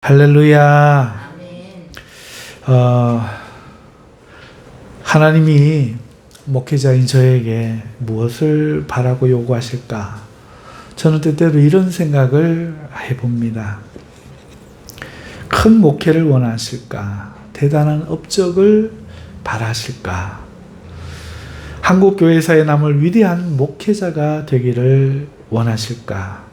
할렐루야. 하나님이 목회자인 저에게 무엇을 바라고 요구하실까? 저는 때때로 이런 생각을 해봅니다. 큰 목회를 원하실까? 대단한 업적을 바라실까? 한국 교회사에 남을 위대한 목회자가 되기를 원하실까?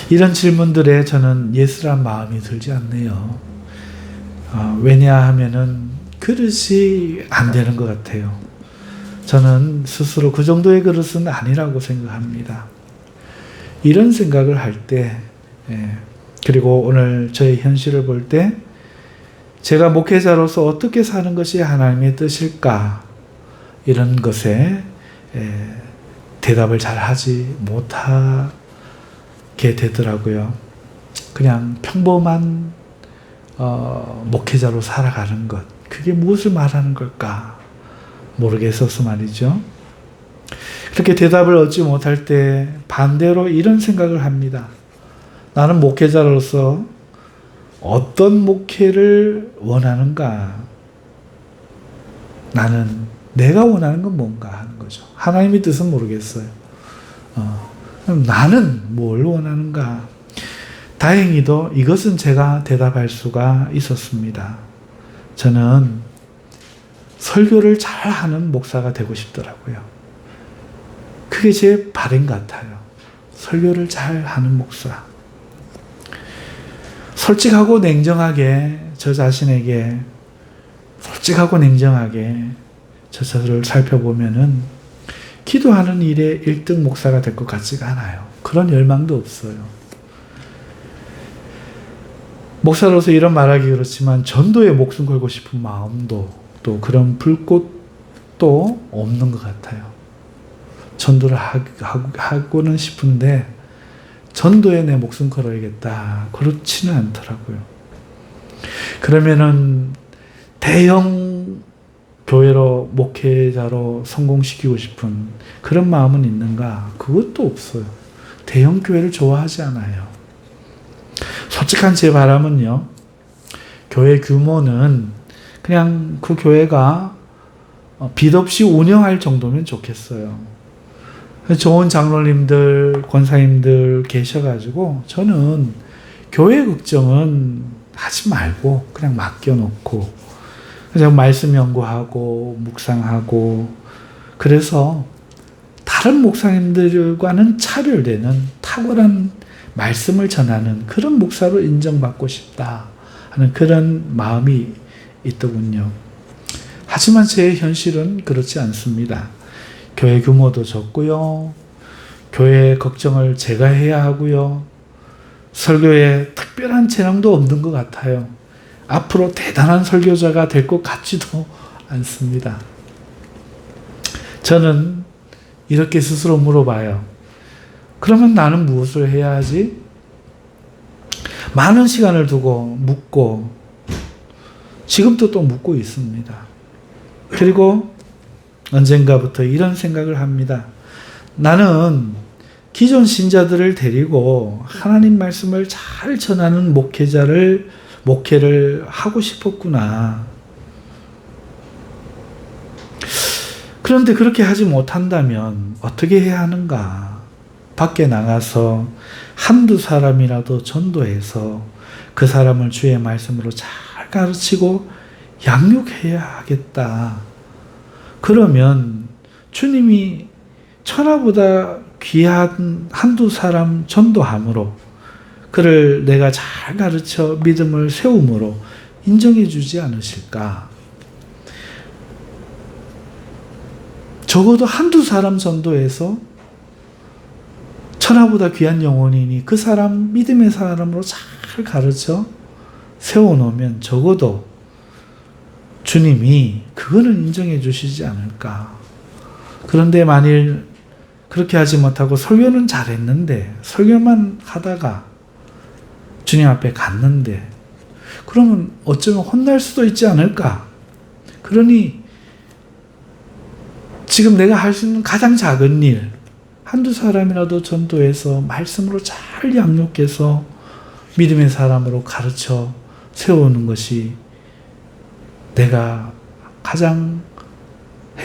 이런 질문들에 저는 예스란 마음이 들지 않네요. 왜냐하면은 그릇이 안 되는 것 같아요. 저는 스스로 그 정도의 그릇은 아니라고 생각합니다. 이런 생각을 할 때, 그리고 오늘 저의 현실을 볼 때, 제가 목회자로서 어떻게 사는 것이 하나님의 뜻일까? 이런 것에 대답을 잘 하지 못하게 되더라고요. 그냥 평범한 목회자로 살아가는 것, 그게 무엇을 말하는 걸까 모르겠어서 말이죠. 그렇게 대답을 얻지 못할 때 반대로 이런 생각을 합니다. 나는 목회자로서 어떤 목회를 원하는가? 나는 내가 원하는 건 뭔가 하는 거죠. 하나님의 뜻은 모르겠어요. 그럼 나는 뭘 원하는가? 다행히도 이것은 제가 대답할 수가 있었습니다. 저는 설교를 잘하는 목사가 되고 싶더라고요. 그게 제 바람 같아요. 설교를 잘하는 목사. 솔직하고 냉정하게 저 자신에게 솔직하고 냉정하게 저를 살펴보면은 기도하는 일에 1등 목사가 될 것 같지가 않아요. 그런 열망도 없어요. 목사로서 이런 말하기 그렇지만 전도에 목숨 걸고 싶은 마음도 또 그런 불꽃도 없는 것 같아요. 전도를 하고는 싶은데 전도에 내 목숨 걸어야겠다. 그렇지는 않더라고요. 그러면은 대형 교회로 목회자로 성공시키고 싶은 그런 마음은 있는가? 그것도 없어요. 대형 교회를 좋아하지 않아요. 솔직한 제 바람은요, 교회 규모는 그냥 그 교회가 빚 없이 운영할 정도면 좋겠어요. 좋은 장로님들, 권사님들 계셔가지고 저는 교회 걱정은 하지 말고 그냥 맡겨놓고 그래서 말씀 연구하고 묵상하고 그래서 다른 목사님들과는 차별되는 탁월한 말씀을 전하는 그런 목사로 인정받고 싶다 하는 그런 마음이 있더군요. 하지만 제 현실은 그렇지 않습니다. 교회 규모도 적고요. 교회 걱정을 제가 해야 하고요. 설교에 특별한 재능도 없는 것 같아요. 앞으로 대단한 설교자가 될 것 같지도 않습니다. 저는 이렇게 스스로 물어봐요. 그러면 나는 무엇을 해야 하지? 많은 시간을 두고 묻고 지금도 또 묻고 있습니다. 그리고 언젠가부터 이런 생각을 합니다. 나는 기존 신자들을 데리고 하나님 말씀을 잘 전하는 목회를 하고 싶었구나. 그런데 그렇게 하지 못한다면 어떻게 해야 하는가? 밖에 나가서 한두 사람이라도 전도해서 그 사람을 주의 말씀으로 잘 가르치고 양육해야 하겠다. 그러면 주님이 천하보다 귀한 한두 사람 전도함으로 그를 내가 잘 가르쳐 믿음을 세움으로 인정해 주지 않으실까? 적어도 한두 사람 전도해서 천하보다 귀한 영혼이니 그 사람 믿음의 사람으로 잘 가르쳐 세워놓으면 적어도 주님이 그거는 인정해 주시지 않을까. 그런데 만일 그렇게 하지 못하고 설교는 잘했는데 설교만 하다가 주님 앞에 갔는데 그러면 어쩌면 혼날 수도 있지 않을까. 그러니 지금 내가 할 수 있는 가장 작은 일 한두 사람이라도 전도해서 말씀으로 잘 양육해서 믿음의 사람으로 가르쳐 세우는 것이 내가 가장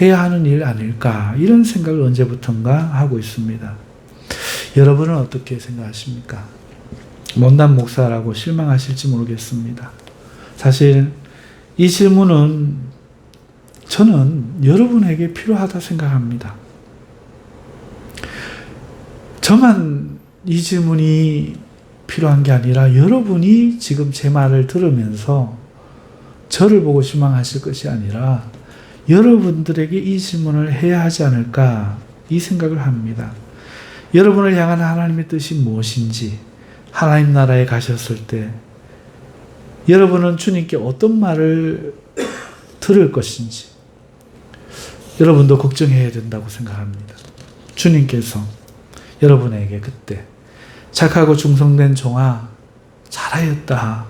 해야 하는 일 아닐까, 이런 생각을 언제부턴가 하고 있습니다. 여러분은 어떻게 생각하십니까? 못난 목사라고 실망하실지 모르겠습니다. 사실 이 질문은 저는 여러분에게 필요하다 생각합니다. 저만 이 질문이 필요한 게 아니라 여러분이 지금 제 말을 들으면서 저를 보고 실망하실 것이 아니라 여러분들에게 이 질문을 해야 하지 않을까, 이 생각을 합니다. 여러분을 향한 하나님의 뜻이 무엇인지, 하나님 나라에 가셨을 때 여러분은 주님께 어떤 말을 들을 것인지 여러분도 걱정해야 된다고 생각합니다. 주님께서 여러분에게 그때 착하고 충성된 종아, 잘하였다.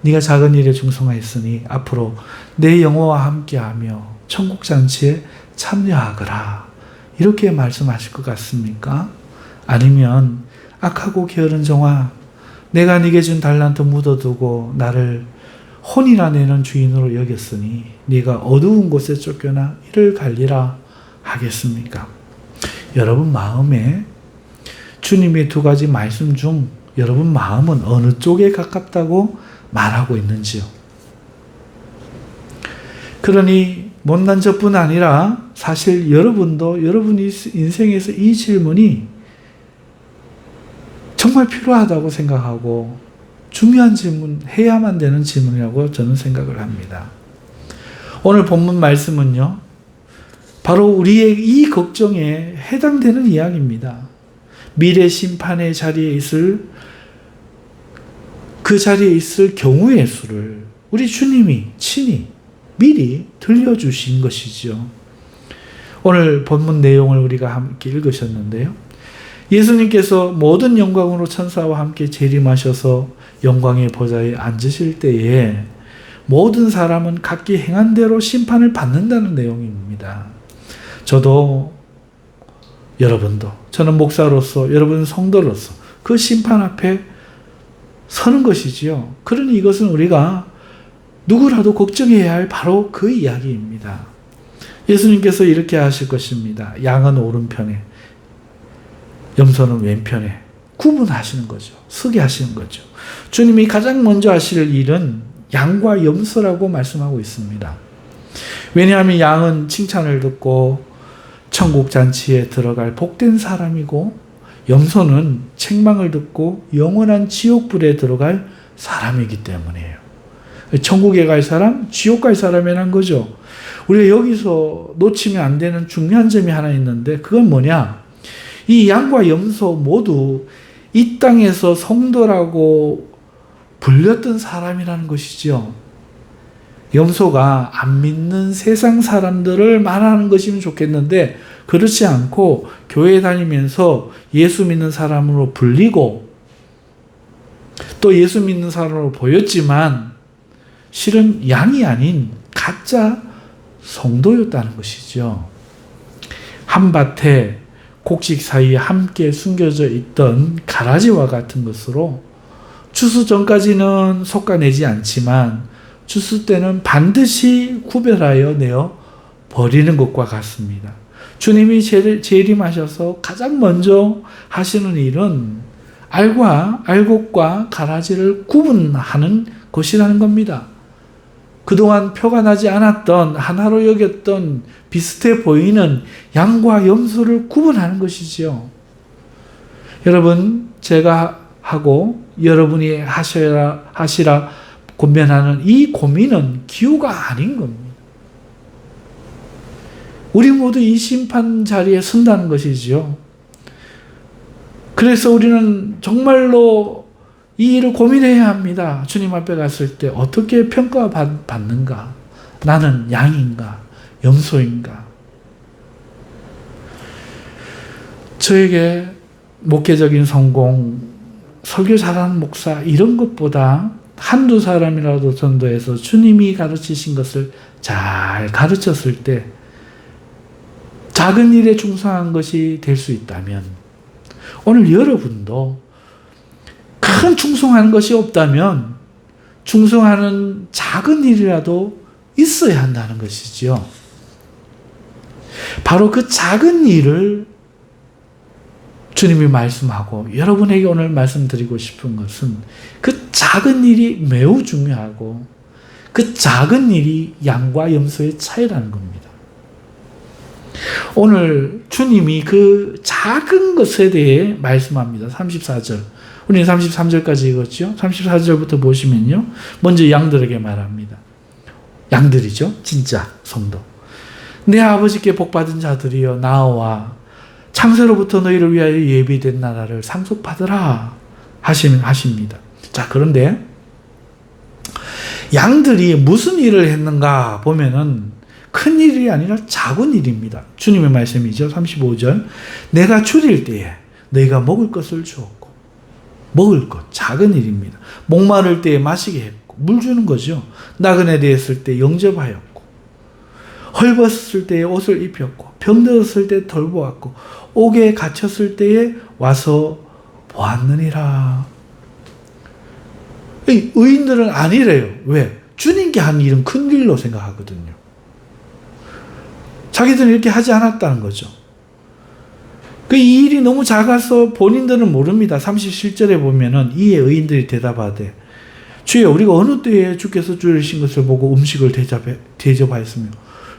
네가 작은 일에 충성하였으니 앞으로 내 영혼과 함께하며 천국 잔치에 참여하거라, 이렇게 말씀하실 것 같습니까? 아니면 악하고 게으른 종아, 내가 네게 준 달란트 묻어두고 나를 혼이나 내는 주인으로 여겼으니 네가 어두운 곳에 쫓겨나 이를 갈리라 하겠습니까? 여러분 마음에 주님의 두 가지 말씀 중 여러분 마음은 어느 쪽에 가깝다고 말하고 있는지요? 그러니 못난 저뿐 아니라 사실 여러분도 여러분이 인생에서 이 질문이 정말 필요하다고 생각하고 중요한 질문, 해야만 되는 질문이라고 저는 생각을 합니다. 오늘 본문 말씀은요, 바로 우리의 이 걱정에 해당되는 이야기입니다. 미래 심판의 자리에 있을, 그 자리에 있을 경우의 수를 우리 주님이 친히 미리 들려주신 것이죠. 오늘 본문 내용을 우리가 함께 읽으셨는데요. 예수님께서 모든 영광으로 천사와 함께 재림하셔서 영광의 보좌에 앉으실 때에 모든 사람은 각기 행한 대로 심판을 받는다는 내용입니다. 저도, 여러분도, 저는 목사로서, 여러분 성도로서 그 심판 앞에 서는 것이지요. 그러니 이것은 우리가 누구라도 걱정해야 할 바로 그 이야기입니다. 예수님께서 이렇게 하실 것입니다. 양은 오른편에, 염소는 왼편에 구분하시는 거죠. 서게 하시는 거죠. 주님이 가장 먼저 하실 일은 양과 염소라고 말씀하고 있습니다. 왜냐하면 양은 칭찬을 듣고 천국 잔치에 들어갈 복된 사람이고, 염소는 책망을 듣고 영원한 지옥불에 들어갈 사람이기 때문이에요. 천국에 갈 사람, 지옥 갈 사람이라는 거죠. 우리가 여기서 놓치면 안 되는 중요한 점이 하나 있는데, 그건 뭐냐? 이 양과 염소 모두 이 땅에서 성도라고 불렸던 사람이라는 것이죠. 염소가 안 믿는 세상 사람들을 말하는 것이면 좋겠는데, 그렇지 않고 교회 다니면서 예수 믿는 사람으로 불리고 또 예수 믿는 사람으로 보였지만 실은 양이 아닌 가짜 성도였다는 것이죠. 한밭에 곡식 사이에 함께 숨겨져 있던 가라지와 같은 것으로 추수 전까지는 솎아내지 않지만 추수 때는 반드시 구별하여 내어 버리는 것과 같습니다. 주님이 재림하셔서 가장 먼저 하시는 일은 알곡과 가라지를 구분하는 것이라는 겁니다. 그동안 표가 나지 않았던, 하나로 여겼던 비슷해 보이는 양과 염소를 구분하는 것이지요. 여러분, 제가 하고 여러분이 하시라 고민하는 이 고민은 기우가 아닌 겁니다. 우리 모두 이 심판 자리에 선다는 것이지요. 그래서 우리는 정말로 이 일을 고민해야 합니다. 주님 앞에 갔을 때 어떻게 평가받는가? 나는 양인가? 염소인가? 저에게 목회적인 성공, 설교 잘하는 목사 이런 것보다 한두 사람이라도 전도해서 주님이 가르치신 것을 잘 가르쳤을 때 작은 일에 충성한 것이 될 수 있다면 오늘 여러분도 큰 충성하는 것이 없다면 충성하는 작은 일이라도 있어야 한다는 것이지요. 바로 그 작은 일을 주님이 말씀하고 여러분에게 오늘 말씀드리고 싶은 것은 그 작은 일이 매우 중요하고 그 작은 일이 양과 염소의 차이라는 겁니다. 오늘 주님이 그 작은 것에 대해 말씀합니다. 34절. 우리는 33절까지 읽었죠. 34절부터 보시면요. 먼저 양들에게 말합니다. 양들이죠. 진짜 성도. 내 아버지께 복받은 자들이여 나와 창세로부터 너희를 위하여 예비된 나라를 상속받으라 하십니다. 자, 그런데 양들이 무슨 일을 했는가 보면은 큰 일이 아니라 작은 일입니다. 주님의 말씀이죠. 35절. 내가 줄일 때에 너희가 먹을 것을 주었고 먹을 것, 작은 일입니다. 목마를 때에 마시게 했고 물 주는 거죠. 나그네 되었을 때 영접하였고 헐벗었을 때에 옷을 입혔고 병들었을 때 돌보았고 옥에 갇혔을 때에 와서 보았느니라. 의인들은 아니래요. 왜? 주님께 한 일은 큰 일로 생각하거든요. 자기들은 이렇게 하지 않았다는 거죠. 이 일이 너무 작아서 본인들은 모릅니다. 37절에 보면은 이에 의인들이 대답하되 주여 우리가 어느 때에 주께서 줄이신 것을 보고 음식을 대접하였으며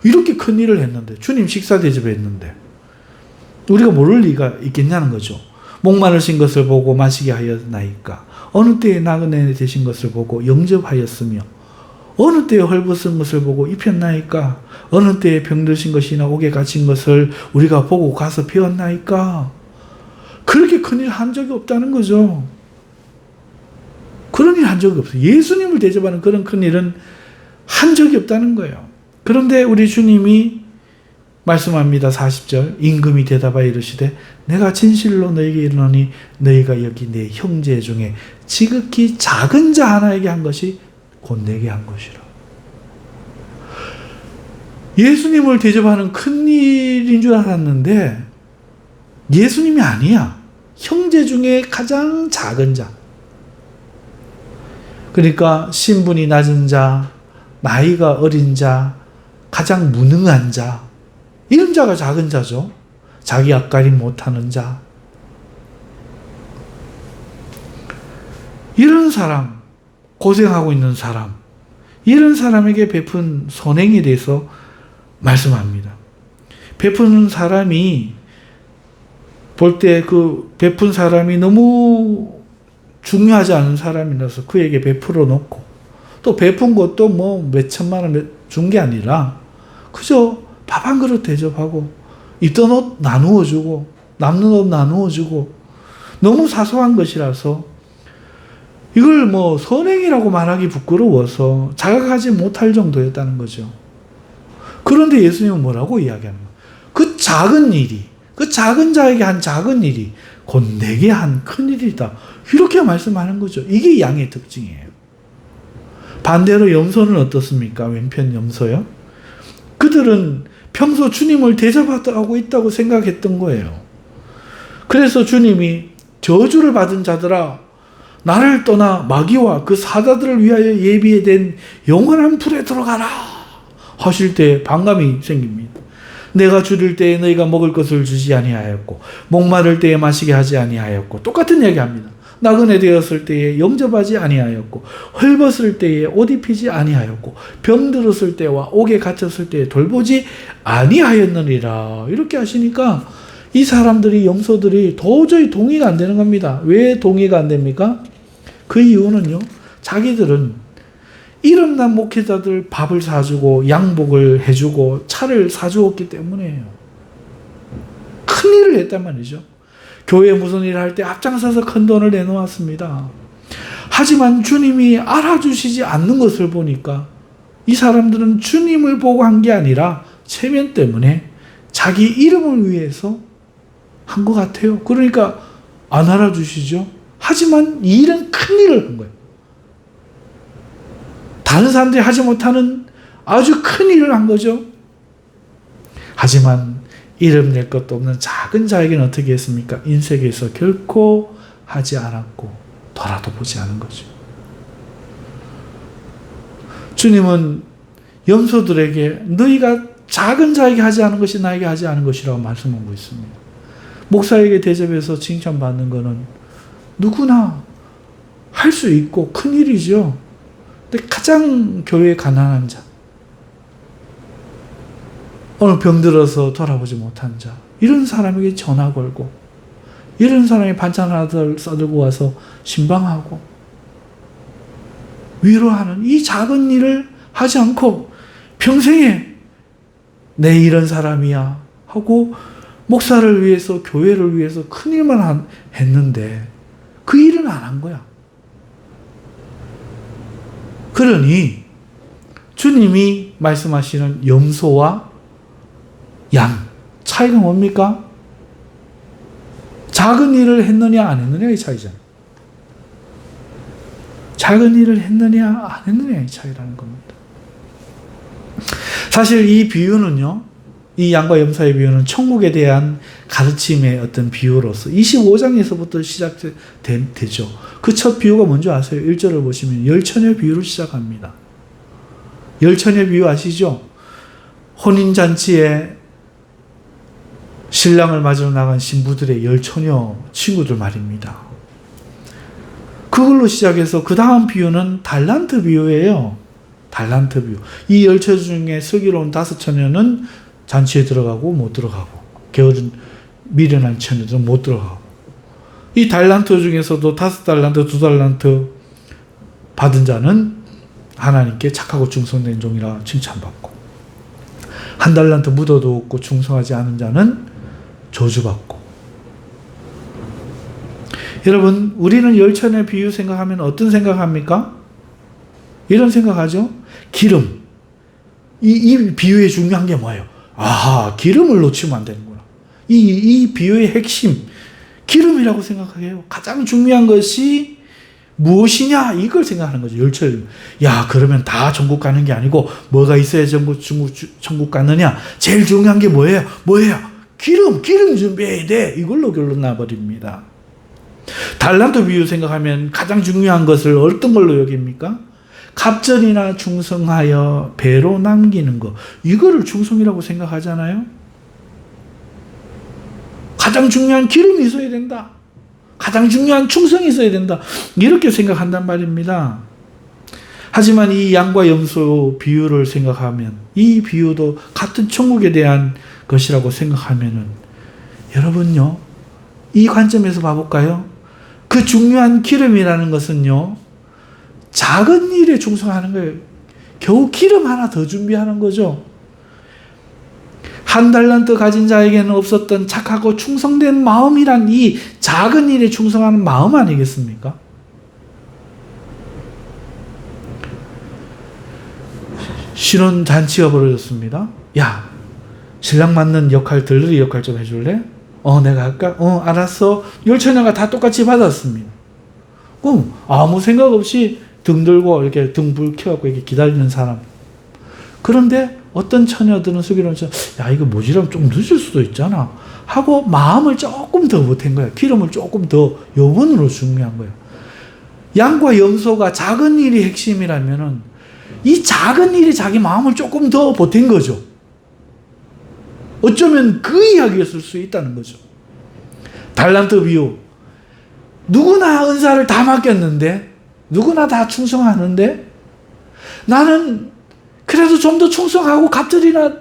이렇게 큰 일을 했는데 주님 식사 대접했는데 우리가 모를 리가 있겠냐는 거죠. 목마르신 것을 보고 마시게 하였나이까 어느 때에 나그네 되신 것을 보고 영접하였으며 어느 때에 헐벗은 것을 보고 입혔나이까 어느 때에 병드신 것이나 옥에 갇힌 것을 우리가 보고 가서 배웠나이까. 그렇게 큰일 한 적이 없다는 거죠. 그런 일 한 적이 없어요. 예수님을 대접하는 그런 큰일은 한 적이 없다는 거예요. 그런데 우리 주님이 말씀합니다. 40절. 임금이 대답하여 이르시되 내가 진실로 너에게 이르노니 너희가 여기 내 형제 중에 지극히 작은 자 하나에게 한 것이 곧 내게 한 것이라. 예수님을 대접하는 큰 일인 줄 알았는데 예수님이 아니야. 형제 중에 가장 작은 자. 그러니까 신분이 낮은 자, 나이가 어린 자, 가장 무능한 자, 이런 자가 작은 자죠. 자기 앞가림 못하는 자. 이런 사람, 고생하고 있는 사람, 이런 사람에게 베푼 선행에 대해서 말씀합니다. 베푸는 사람이 볼 때 그 베푼 사람이 너무 중요하지 않은 사람이라서 그에게 베풀어 놓고 또 베푼 것도 뭐 몇천만 원 준 게 아니라 그저 밥 한 그릇 대접하고 입던 옷 나누어 주고 남는 옷 나누어 주고 너무 사소한 것이라서 이걸 뭐 선행이라고 말하기 부끄러워서 자각하지 못할 정도였다는 거죠. 그런데 예수님은 뭐라고 이야기하는 거예요? 그 작은 일이, 그 작은 자에게 한 작은 일이 곧 내게 한 큰 일이다. 이렇게 말씀하는 거죠. 이게 양의 특징이에요. 반대로 염소는 어떻습니까? 왼편 염소요? 그들은 평소 주님을 대접하고 있다고 생각했던 거예요. 그래서 주님이 저주를 받은 자들아 나를 떠나 마귀와 그 사자들을 위하여 예비된 영원한 불에 들어가라 하실 때 반감이 생깁니다. 내가 줄일 때에 너희가 먹을 것을 주지 아니하였고 목마를 때에 마시게 하지 아니하였고 똑같은 얘기합니다. 나그네 되었을 때에 영접하지 아니하였고 헐벗을 때에 옷 입히지 아니하였고 병들었을 때와 옥에 갇혔을 때에 돌보지 아니하였느니라. 이렇게 하시니까 이 사람들이 염소들이 도저히 동의가 안 되는 겁니다. 왜 동의가 안 됩니까? 그 이유는요. 자기들은 이름난 목회자들 밥을 사주고 양복을 해주고 차를 사주었기 때문이에요. 큰일을 했단 말이죠. 교회 무슨 일을 할 때 앞장서서 큰 돈을 내놓았습니다. 하지만 주님이 알아주시지 않는 것을 보니까 이 사람들은 주님을 보고 한 게 아니라 체면 때문에 자기 이름을 위해서 한 것 같아요. 그러니까 안 알아주시죠. 하지만 이 일은 큰 일을 한 거예요. 다른 사람들이 하지 못하는 아주 큰 일을 한 거죠. 하지만 이름 낼 것도 없는 작은 자에게는 어떻게 했습니까? 인생에서 결코 하지 않았고 돌아보지 않은 거죠. 주님은 염소들에게 너희가 작은 자에게 하지 않은 것이 나에게 하지 않은 것이라고 말씀하고 있습니다. 목사에게 대접해서 칭찬받는 것은 누구나 할 수 있고 큰 일이죠. 근데 가장 교회에 가난한 자, 오늘 병들어서 돌아보지 못한 자, 이런 사람에게 전화 걸고 이런 사람이 반찬 하나 싸들고 와서 신방하고 위로하는 이 작은 일을 하지 않고 평생에 내 이런 사람이야 하고 목사를 위해서 교회를 위해서 큰 일만 했는데 그 일은 안 한 거야. 그러니 주님이 말씀하시는 염소와 양 차이가 뭡니까? 작은 일을 했느냐 안 했느냐의 차이잖아요. 작은 일을 했느냐 안 했느냐의 차이라는 겁니다. 사실 이 비유는요, 이 양과 염소의 비유는 천국에 대한 가르침의 어떤 비유로서 25장에서부터 시작되죠. 그 첫 비유가 뭔지 아세요? 1절을 보시면 열처녀 비유로 시작합니다. 열처녀 비유 아시죠? 혼인잔치에 신랑을 맞으러 나간 신부들의 열처녀 친구들 말입니다. 그걸로 시작해서 그 다음 비유는 달란트 비유예요. 달란트 비유. 이 열처녀 중에 슬기로운 5처녀는 잔치에 들어가고 못 들어가고, 게으른 미련한 처녀들은 못 들어가고, 이 달란트 중에서도 5달란트, 2달란트 받은 자는 하나님께 착하고 충성된 종이라 칭찬받고, 1달란트 묻어도 없고 충성하지 않은 자는 저주받고. 여러분, 우리는 열처녀 비유 생각하면 어떤 생각합니까? 이런 생각하죠? 기름. 이 비유의 중요한 게 뭐예요? 아하, 기름을 놓치면 안 되는구나. 이 비유의 핵심, 기름이라고 생각해요. 가장 중요한 것이 무엇이냐? 이걸 생각하는 거죠. 열처녀. 야, 그러면 다 전국 가는 게 아니고 뭐가 있어야 천국 가느냐? 제일 중요한 게 뭐예요? 기름 준비해야 돼. 이걸로 결론 나버립니다. 달란트 비유 생각하면 가장 중요한 것을 어떤 걸로 여깁니까? 갑절이나 충성하여 배로 남기는 거. 이거를 충성이라고 생각하잖아요. 가장 중요한 기름이 있어야 된다. 가장 중요한 충성이 있어야 된다. 이렇게 생각한단 말입니다. 하지만 이 양과 염소 비유를 생각하면, 이 비유도 같은 천국에 대한 것이라고 생각하면은, 여러분요, 이 관점에서 봐볼까요? 그 중요한 기름이라는 것은요, 작은 일에 충성하는 거예요. 겨우 기름 하나 더 준비하는 거죠. 1달란트 가진 자에게는 없었던 착하고 충성된 마음이란 이 작은 일에 충성하는 마음 아니겠습니까? 신혼 잔치가 벌어졌습니다. 야, 신랑 맞는 역할, 들러리 역할 좀 해줄래? 내가 할까? 알았어. 열처녀가 다 똑같이 받았습니다. 그럼 아무 생각 없이 등 들고 이렇게 등 불 켜갖고 이렇게 기다리는 사람. 그런데 어떤 처녀들은 슬기로운 처녀, 야, 이거 모지라면 좀 늦을 수도 있잖아 하고 마음을 조금 더 보탠 거야. 기름을 조금 더 여분으로 중요한 거야. 양과 염소가 작은 일이 핵심이라면은 이 작은 일이 자기 마음을 조금 더 보탠 거죠. 어쩌면 그 이야기였을 수 있다는 거죠. 달란트 비유. 누구나 은사를 다 맡겼는데, 누구나 다 충성하는데, 나는 그래도 좀 더 충성하고 갑절이나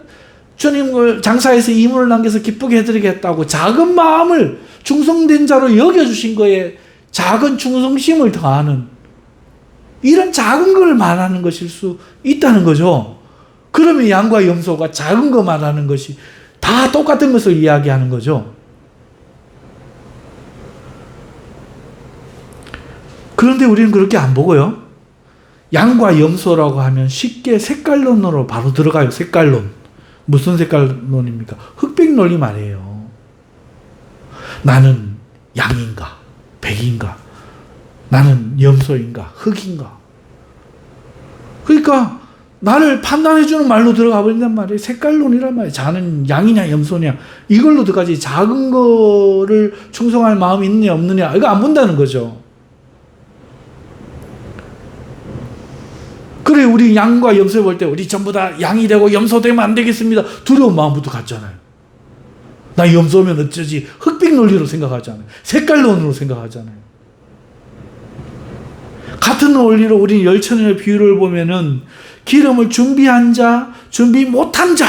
주님을 장사해서 이문을 남겨서 기쁘게 해드리겠다고 작은 마음을 충성된 자로 여겨주신 거에 작은 충성심을 더하는, 이런 작은 걸 말하는 것일 수 있다는 거죠. 그러면 양과 염소가 작은 거 말하는 것이 다 똑같은 것을 이야기하는 거죠. 그런데 우리는 그렇게 안 보고요. 양과 염소라고 하면 쉽게 색깔론으로 바로 들어가요. 색깔론. 무슨 색깔론입니까? 흑백 논리 말이에요. 나는 양인가? 백인가? 나는 염소인가? 흑인가? 그러니까 나를 판단해주는 말로 들어가 버린단 말이에요. 색깔론이란 말이에요. 자는 양이냐 염소냐 이걸로 들어가지 작은 거를 충성할 마음이 있느냐 없느냐 이거 안 본다는 거죠. 그래, 우리 양과 염소 볼 때 우리 전부 다 양이 되고 염소 되면 안 되겠습니다. 두려운 마음부터 갖잖아요. 나 염소면 어쩌지? 흑백 논리로 생각하잖아요. 색깔론으로 생각하잖아요. 같은 원리로 우리 열천의 비유를 보면은 기름을 준비한 자, 준비 못한 자,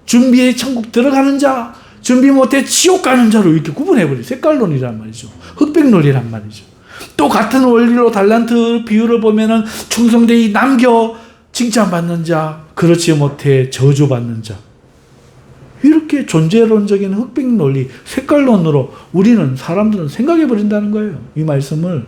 준비해 천국 들어가는 자, 준비 못해 지옥 가는 자로 이렇게 구분해버려요. 색깔론이란 말이죠. 흑백 논리란 말이죠. 또 같은 원리로 달란트 비유를 보면은 충성되이 남겨 칭찬받는 자, 그렇지 못해 저주받는 자. 이렇게 존재론적인 흑백 논리, 색깔론으로 우리는, 사람들은 생각해버린다는 거예요. 이 말씀을.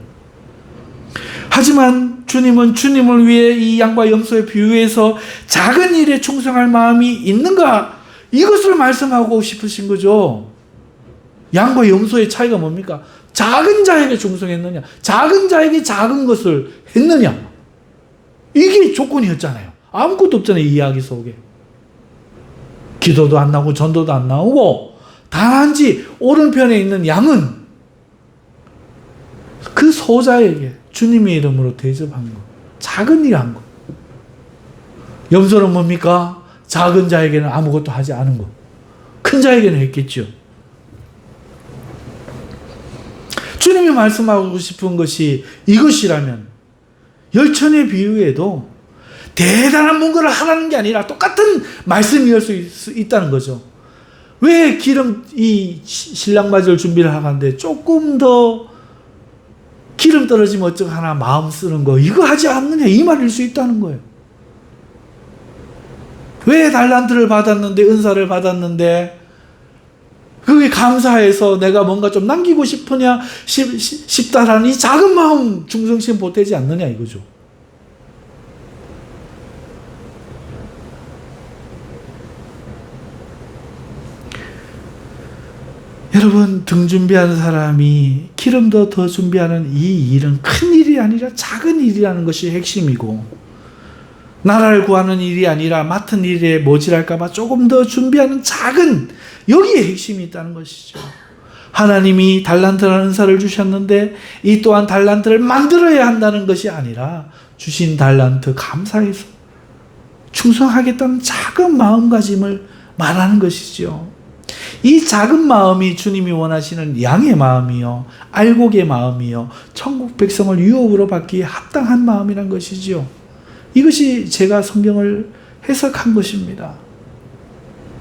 하지만 주님은 주님을 위해 이 양과 염소의 비유에서 작은 일에 충성할 마음이 있는가? 이것을 말씀하고 싶으신 거죠. 양과 염소의 차이가 뭡니까? 작은 자에게 충성했느냐? 작은 자에게 작은 것을 했느냐? 이게 조건이었잖아요. 아무것도 없잖아요. 이 이야기 속에. 기도도 안 나오고 전도도 안 나오고 단지 오른편에 있는 양은 그 소자에게 주님의 이름으로 대접한 것. 작은 일 한 것. 염소는 뭡니까? 작은 자에게는 아무것도 하지 않은 것. 큰 자에게는 했겠죠. 주님이 말씀하고 싶은 것이 이것이라면 열천의 비유에도 대단한 뭔가를 하라는 게 아니라 똑같은 말씀이었을 수 있다는 거죠. 왜 이 신랑 맞을 준비를 하는데 조금 더 기름 떨어지면 어쩌하나 마음 쓰는 거 이거 하지 않느냐 이 말일 수 있다는 거예요. 왜 달란트를 받았는데 은사를 받았는데 그게 감사해서 내가 뭔가 좀 남기고 싶다라는 이 작은 마음 충성심 보태지 않느냐 이거죠. 여러분, 등 준비하는 사람이 기름도 더 준비하는 이 일은 큰 일이 아니라 작은 일이라는 것이 핵심이고, 나라를 구하는 일이 아니라 맡은 일에 모질할까봐 조금 더 준비하는 작은, 여기에 핵심이 있다는 것이죠. 하나님이 달란트라는 은사를 주셨는데 이 또한 달란트를 만들어야 한다는 것이 아니라 주신 달란트 감사해서 충성하겠다는 작은 마음가짐을 말하는 것이죠. 이 작은 마음이 주님이 원하시는 양의 마음이요, 알곡의 마음이요, 천국 백성을 유업으로 받기에 합당한 마음이란 것이죠. 이것이 제가 성경을 해석한 것입니다.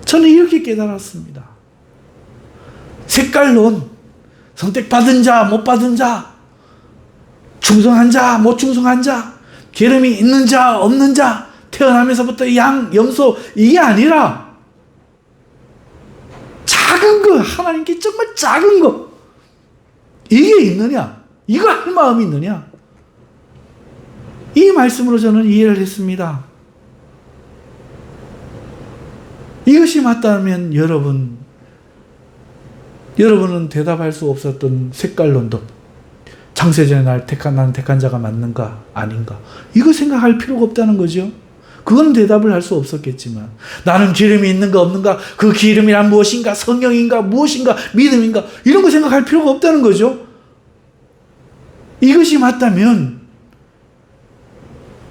저는 이렇게 깨달았습니다. 색깔론, 선택받은 자, 못 받은 자, 충성한 자, 못 충성한 자, 기름이 있는 자, 없는 자, 태어나면서부터 양, 염소, 이게 아니라 작은 거, 하나님께 정말 작은 거, 이게 있느냐? 이거 할 마음이 있느냐? 이 말씀으로 저는 이해를 했습니다. 이것이 맞다면 여러분은 대답할 수 없었던 색깔론도 창세전에 나는 택한 자가 맞는가 아닌가 이거 생각할 필요가 없다는 거죠. 그건 대답을 할 수 없었겠지만 나는 기름이 있는가 없는가, 그 기름이란 무엇인가, 성령인가 무엇인가, 믿음인가 이런 거 생각할 필요가 없다는 거죠. 이것이 맞다면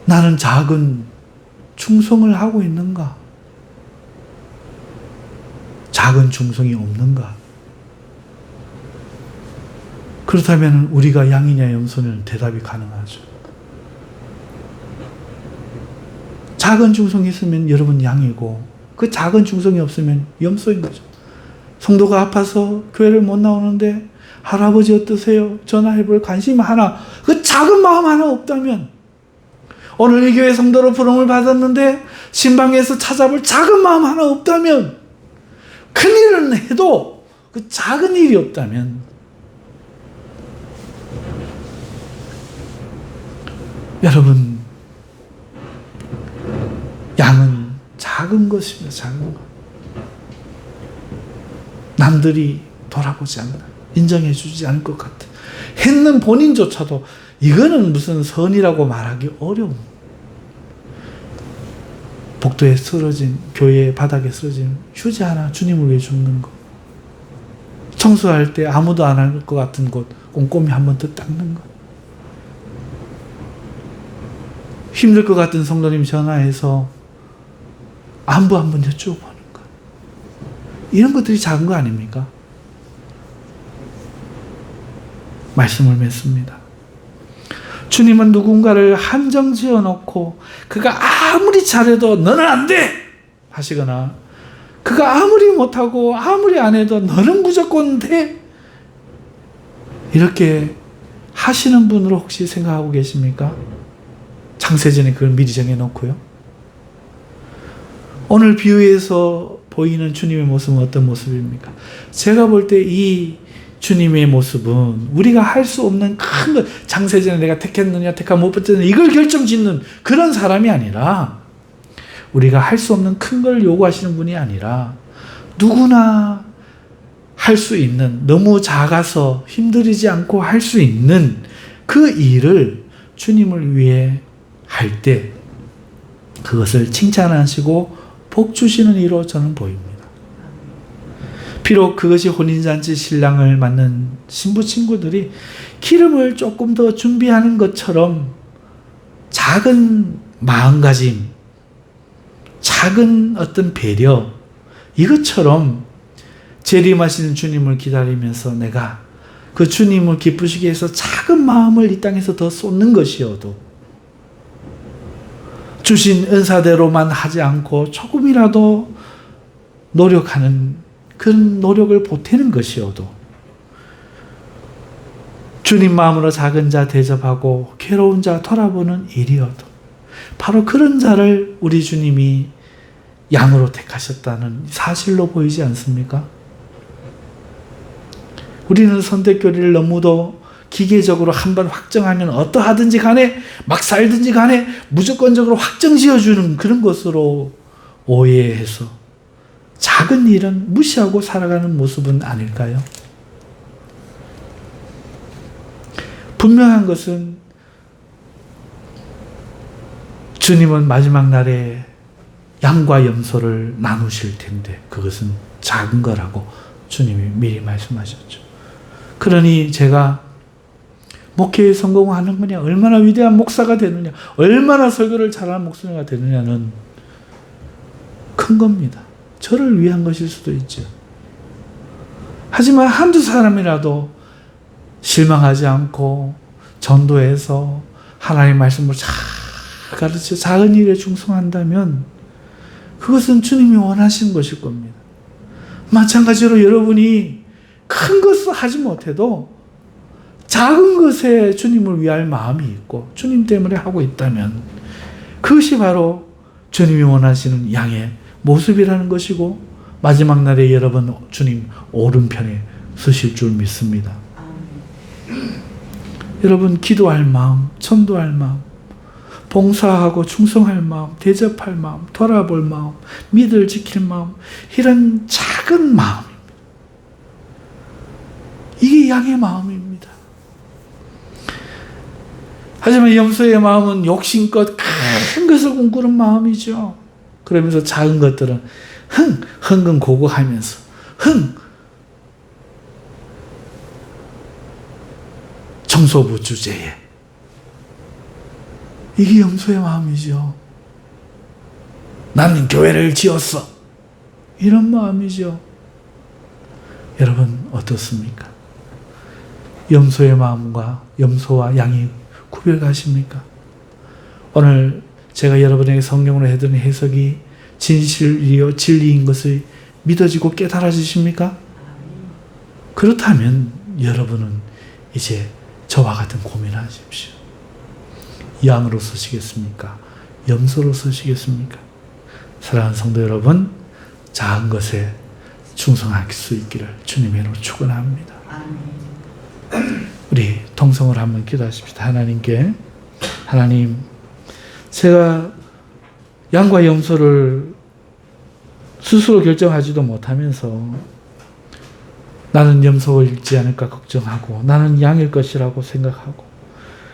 나는 작은 충성을 하고 있는가, 작은 충성이 없는가. 그렇다면 우리가 양이냐 염소냐는 대답이 가능하죠. 작은 충성이 있으면 여러분 양이고 그 작은 충성이 없으면 염소인 거죠. 성도가 아파서 교회를 못 나오는데 할아버지 어떠세요? 전화해볼 관심 하나, 그 작은 마음 하나 없다면, 오늘 이 교회 성도로 부름을 받았는데 신방에서 찾아볼 작은 마음 하나 없다면, 큰 일은 해도 그 작은 일이 없다면 여러분, 양은 작은 것입니다. 작은 것. 남들이 돌아보지 않나, 인정해 주지 않을 것 같아. 했는 본인조차도 이거는 무슨 선이라고 말하기 어려운, 복도에 쓰러진, 교회 바닥에 쓰러진 휴지 하나 주님을 위해 줍는 것, 청소할 때 아무도 안 할 것 같은 곳 꼼꼼히 한 번 더 닦는 것, 힘들 것 같은 성도님 전화해서 안부 한번 여쭤보는 것. 이런 것들이 작은 거 아닙니까? 말씀을 맺습니다. 주님은 누군가를 한정 지어놓고 그가 아무리 잘해도 너는 안 돼! 하시거나 그가 아무리 못하고 아무리 안 해도 너는 무조건 돼! 이렇게 하시는 분으로 혹시 생각하고 계십니까? 창세전에 그걸 미리 정해놓고요. 오늘 비유에서 보이는 주님의 모습은 어떤 모습입니까? 제가 볼 때 이 주님의 모습은 우리가 할 수 없는 큰 것, 창세전에 내가 택했느냐 택하 못 받느냐 이걸 결정짓는 그런 사람이 아니라 우리가 할 수 없는 큰 걸 요구하시는 분이 아니라 누구나 할 수 있는, 너무 작아서 힘들이지 않고 할 수 있는 그 일을 주님을 위해 할 때 그것을 칭찬하시고 복 주시는 이로 저는 보입니다. 비록 그것이 혼인잔치 신랑을 맞는 신부 친구들이 기름을 조금 더 준비하는 것처럼 작은 마음가짐, 작은 어떤 배려, 이것처럼 재림하시는 주님을 기다리면서 내가 그 주님을 기쁘시게 해서 작은 마음을 이 땅에서 더 쏟는 것이어도 주신 은사대로만 하지 않고 조금이라도 노력하는 그런 노력을 보태는 것이어도 주님 마음으로 작은 자 대접하고 괴로운 자 돌아보는 일이어도 바로 그런 자를 우리 주님이 양으로 택하셨다는 사실로 보이지 않습니까? 우리는 선택교리를 너무도 기계적으로 한번 확정하면 어떠하든지 간에 막 살든지 간에 무조건적으로 확정 지어주는 그런 것으로 오해해서 작은 일은 무시하고 살아가는 모습은 아닐까요? 분명한 것은 주님은 마지막 날에 양과 염소를 나누실 텐데 그것은 작은 거라고 주님이 미리 말씀하셨죠. 그러니 제가 목회에 성공하는 거냐, 얼마나 위대한 목사가 되느냐, 얼마나 설교를 잘하는 목사가 되느냐는 큰 겁니다. 저를 위한 것일 수도 있죠. 하지만 한두 사람이라도 실망하지 않고 전도해서 하나님의 말씀을 잘 가르쳐 작은 일에 충성한다면 그것은 주님이 원하시는 것일 겁니다. 마찬가지로 여러분이 큰 것을 하지 못해도 작은 것에 주님을 위할 마음이 있고 주님 때문에 하고 있다면 그것이 바로 주님이 원하시는 양의 모습이라는 것이고 마지막 날에 여러분 주님 오른편에 서실 줄 믿습니다. 여러분 기도할 마음, 전도할 마음, 봉사하고 충성할 마음, 대접할 마음, 돌아볼 마음, 믿을 지킬 마음, 이런 작은 마음입니다. 이게 양의 마음입니다. 하지만 염소의 마음은 욕심껏 큰 것을 꿈꾸는 마음이죠. 그러면서 작은 것들은 흥흥고고하면서 청소부 주제에 이게 염소의 마음이죠. 나는 교회를 지었어. 이런 마음이죠. 여러분 어떻습니까? 염소의 마음과 염소와 양이 구별 가십니까? 오늘 제가 여러분에게 성경으로 해드린 해석이 진실이요 진리인 것을 믿어지고 깨달아지십니까? 그렇다면 여러분은 이제 저와 같은 고민하십시오. 양으로 서시겠습니까? 염소로 서시겠습니까? 사랑하는 성도 여러분, 작은 것에 충성할 수 있기를 주님의 이름으로 축원합니다. 우리 동성으로 한번 기도하십시다. 하나님께, 하나님, 제가 양과 염소를 스스로 결정하지도 못하면서 나는 염소를 잃지 않을까 걱정하고 나는 양일 것이라고 생각하고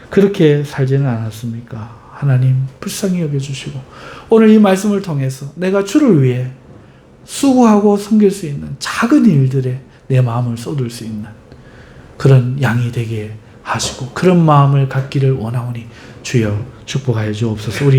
그렇게 살지는 않았습니까? 하나님 불쌍히 여겨주시고 오늘 이 말씀을 통해서 내가 주를 위해 수고하고 섬길 수 있는 작은 일들에 내 마음을 쏟을 수 있는 그런 양이 되게 하시고 그런 마음을 갖기를 원하오니 주여 축복하여 주옵소서. 우리